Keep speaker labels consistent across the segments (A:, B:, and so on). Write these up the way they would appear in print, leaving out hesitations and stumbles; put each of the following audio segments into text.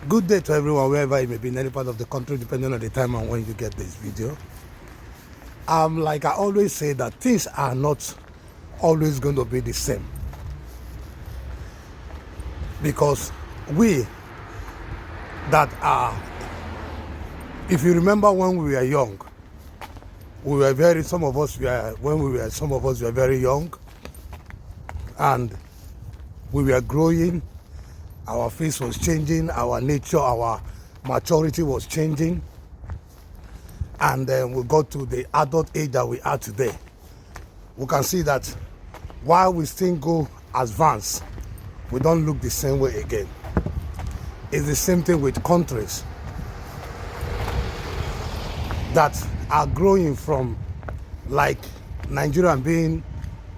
A: Good day to everyone, wherever you may be in any part of the country, depending on the time and when you get this video. Like I always say, that things are not always going to be the same, because we that are, if you remember when we were young, some of us were very young, and we were growing. Our face was changing, our nature, our maturity was changing, and then we got to the adult age that we are today. We can see that while we still go advance, we don't look the same way again. It's the same thing with countries that are growing from, like Nigeria being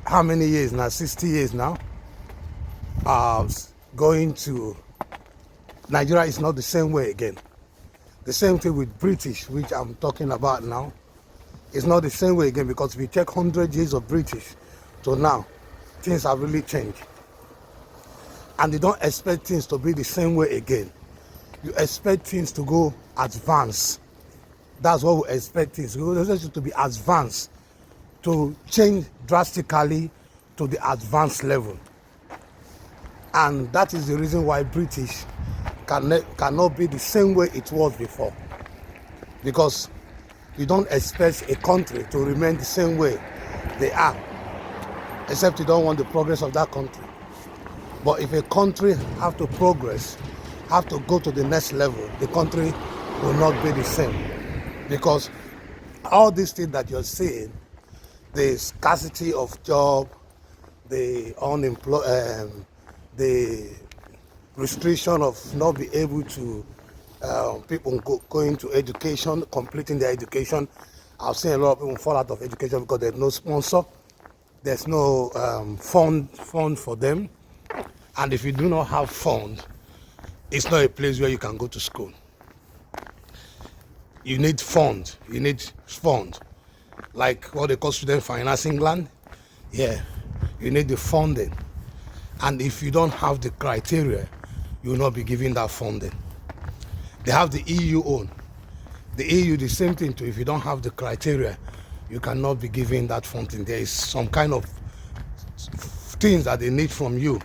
A: how many years now? 60 years now. Going to Nigeria is not the same way again. The same thing with British, which I'm talking about now. It's not the same way again, because if you check 100 years of British to now, things have really changed. And they don't expect things to be the same way again. You expect things to go advance. That's what we expect things. We expect it to be advanced, to change drastically to the advanced level. And that is the reason why British cannot be the same way it was before. Because you don't expect a country to remain the same way they are, except you don't want the progress of that country. But if a country have to progress, have to go to the next level, the country will not be the same. Because all these things that you're seeing, the scarcity of job, the the restriction of not be able to people going to education, completing their education. I've seen a lot of people fall out of education because there's no sponsor, there's no fund for them, and if you do not have fund, it's not a place where you can go to school. You need fund. Like what they call student finance England. Yeah, you need the funding. And if you don't have the criteria, you will not be given that funding. They have the EU own. The EU, the same thing too. If you don't have the criteria, you cannot be given that funding. There is some kind of things that they need from you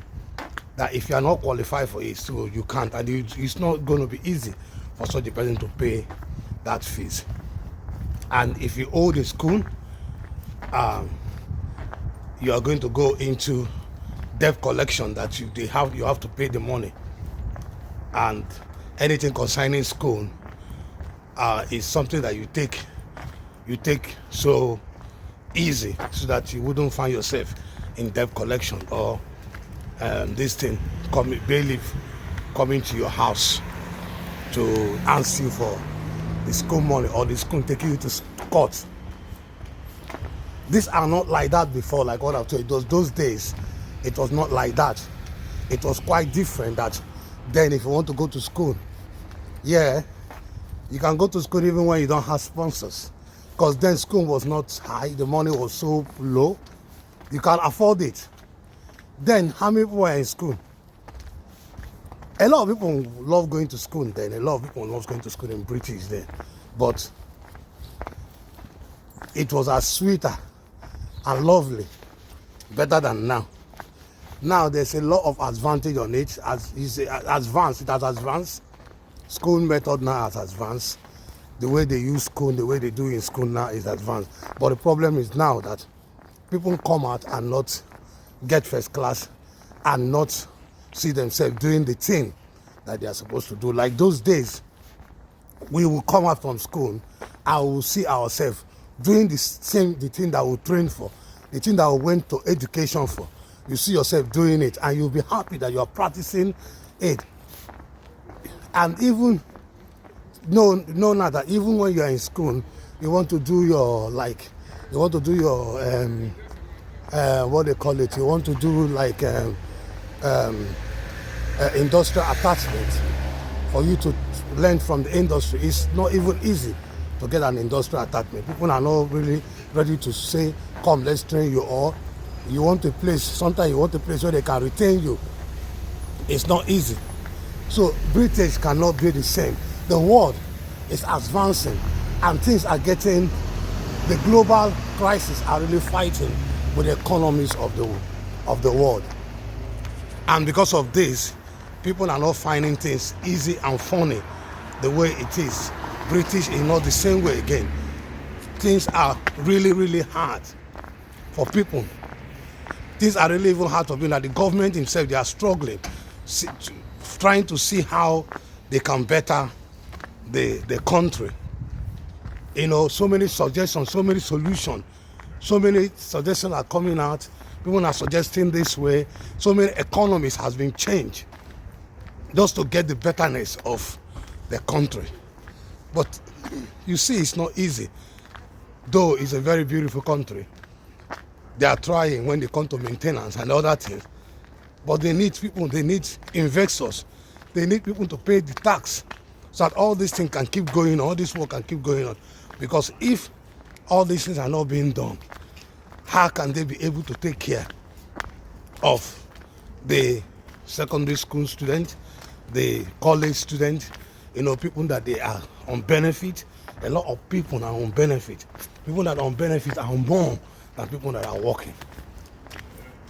A: that if you are not qualified for it, so you can't. And it's not going to be easy for such a person to pay that fees. And if you owe the school, you are going to go into debt collection, that you have to pay the money. And anything concerning school is something that you take so easy, so that you wouldn't find yourself in debt collection, or this thing bailiff coming to your house to ask you for the school money, or the school taking you to court. These are not like that before. Like what I've told you, those days, it was not like that. It was quite different. That then, if you want to go to school, yeah, you can go to school even when you don't have sponsors, because then school was not high, the money was so low, you can't afford it. Then how many people were in school? A lot of people love going to school then. A lot of people love going to school in British then. But it was as sweeter and lovely, better than now. Now there's a lot of advantage on it. As you say, advanced. It has advanced. School method now has advanced. The way they use school, the way they do in school now is advanced. But the problem is now that people come out and not get first class, and not see themselves doing the thing that they are supposed to do. Like those days, we will come out from school and we will see ourselves doing the thing that we trained for, the thing that we went to education for. You see yourself doing it, and you'll be happy that you are practicing it. And even now that even when you are in school, you want to do your what they call it, you want to do like industrial attachment. For you to learn from the industry, it's not even easy to get an industrial attachment. People are not really ready to say, come, let's train you, or you want a place, sometimes you want a place where they can retain you. It's not easy. So British cannot be the same. The world is advancing and things are getting, the global crisis are really fighting with the economies of the world. And because of this, people are not finding things easy and funny the way it is. British is not the same way again. Things are really, really hard for people. Things are really even hard for people. Like the government themselves, they are struggling, trying to see how they can better the country. You know, so many suggestions, so many solutions, so many suggestions are coming out. People are suggesting this way. So many economies has been changed just to get the betterness of the country. But you see, it's not easy. Though it's a very beautiful country, they are trying when they come to maintenance and other things. But they need people, they need investors, they need people to pay the tax so that all these things can keep going on, all this work can keep going on. Because if all these things are not being done, how can they be able to take care of the secondary school students, the college students, you know, people that they are on benefit? A lot of people are on benefit. People that are on benefit are more than people that are working.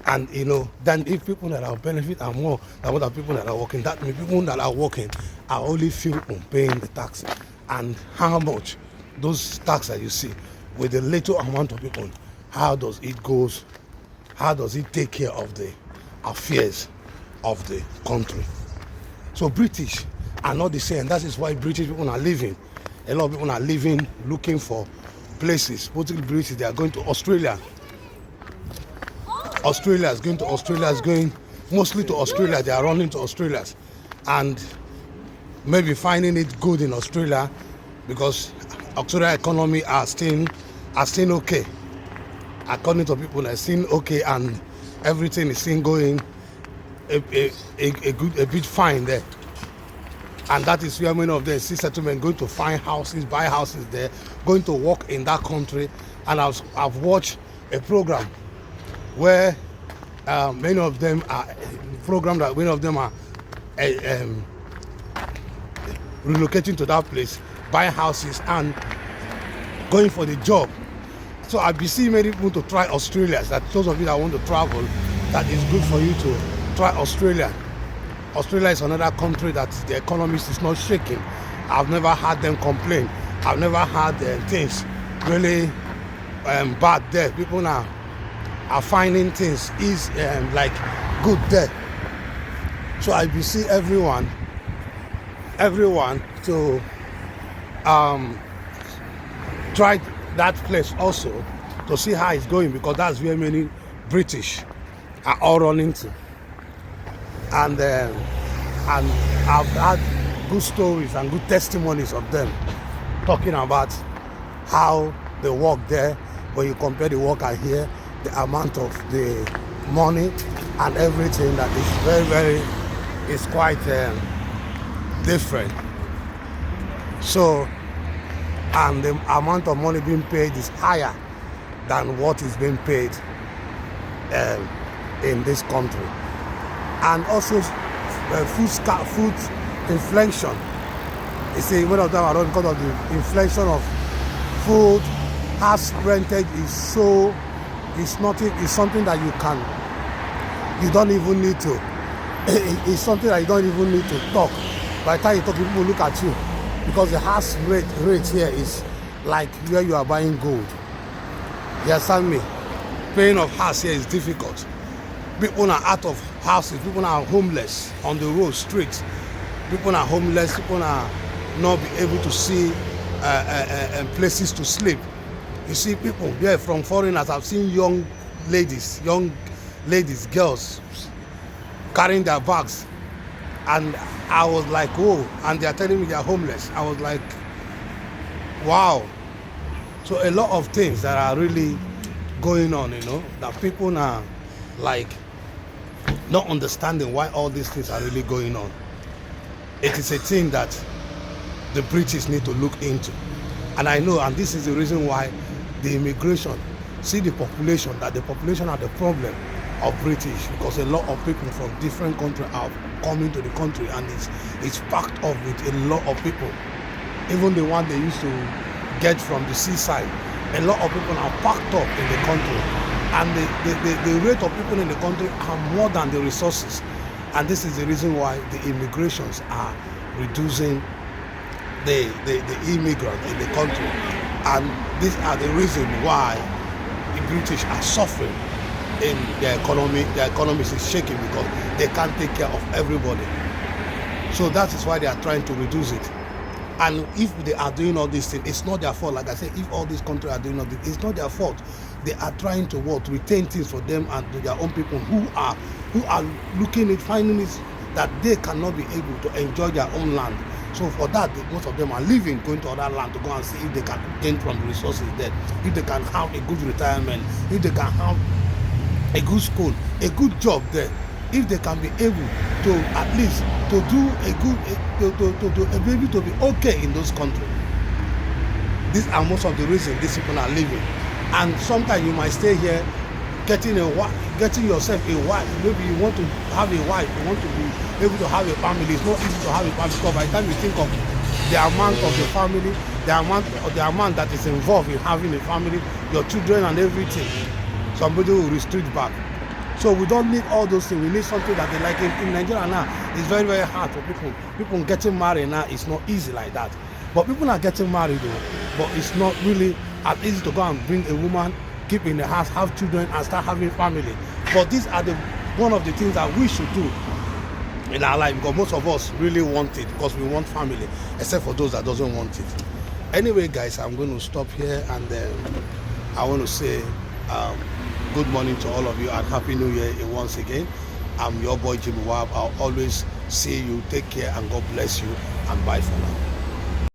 A: And you know, then if people that are on benefit are more than other people that are working, that means people that are working are only few on paying the tax. And how much those tax that you see with the little amount of people, how does it goes, how does it take care of the affairs of the country? So British are not the same. That is why British people are leaving. A lot of people are leaving, looking for places. Particularly British, they are going to Australia. Australia is going to Australia, is going mostly to Australia. They are running to Australia and maybe finding it good in Australia because Australia economy are still okay. According to people, they're still okay and everything is still going a bit fine there. And that is where many of them see settlement, going to find houses, buy houses there, going to work in that country. And I've watched a program where many of them are relocating to that place, buying houses and going for the job. So I've been seeing many people to try Australia. That those of you that want to travel, that is good for you to try Australia. Australia is another country that the economy is not shaking. I've never had them complain. I've never had things really bad there. People are finding things is like good there. So I will see everyone to try that place also to see how it's going, because that's where many British are all running to. And I've had good stories and good testimonies of them talking about how they work there. When you compare the work I hear, the amount of the money and everything, that is very is quite different. So, and the amount of money being paid is higher than what is being paid in this country. And also food inflation. You see, one of them are not, because of the inflation of food. House rented is so, it's something that you don't even need to, it's something that you don't even need to talk. By the time you talk, people look at you, because the house rate here is like where you are buying gold. You understand me? Paying of house here is difficult. People are out of houses, people are homeless on the road, streets. People are homeless, people are not be able to see places to sleep. You see people there from foreigners. I've seen young ladies, girls carrying their bags. And I was like, whoa, and they are telling me they are homeless. I was like, wow. So a lot of things that are really going on, you know, that people are like not understanding why all these things are really going on. It is a thing that the British need to look into. And I know, and this is the reason why the immigration, see the population, that the population are the problem. of British, because a lot of people from different countries are coming to the country, and it's packed up with a lot of people. Even the one they used to get from the seaside, a lot of people are packed up in the country, and the rate of people in the country are more than the resources, and this is the reason why the immigrations are reducing the immigrants in the country, and these are the reason why the British are suffering in their economy. Their economy is shaking because they can't take care of everybody. So that is why they are trying to reduce it. And if they are doing all these things, it's not their fault. Like I said, if all these countries are doing all this, it's not their fault. They are trying to retain things for them and to their own people who are looking at finding it that they cannot be able to enjoy their own land. So for that, most of them are leaving, going to other land to go and see if they can gain from the resources there, if they can have a good retirement, if they can have a good school, a good job there, if they can be able to at least to do a good, be able to be okay in those countries. These are most of the reasons these people are leaving. And sometimes you might stay here getting yourself a wife. Maybe you want to have a wife, you want to be able to have a family. It's not easy to have a family, because by the time you think of the amount of the family, the amount that is involved in having a family, your children and everything, somebody will restrict back. So we don't need all those things. We need something that they like. In Nigeria now, it's very, very hard for people. People getting married now, it's not easy like that. But people are getting married though. But it's not really as easy to go and bring a woman, keep in the house, have children, and start having family. But these are one of the things that we should do in our life, because most of us really want it, because we want family, except for those that doesn't want it. Anyway, guys, I'm going to stop here, and I want to say good morning to all of you and Happy New Year once again. I'm your boy Jimmy Wab. I'll always see you. Take care and God bless you, and bye for now.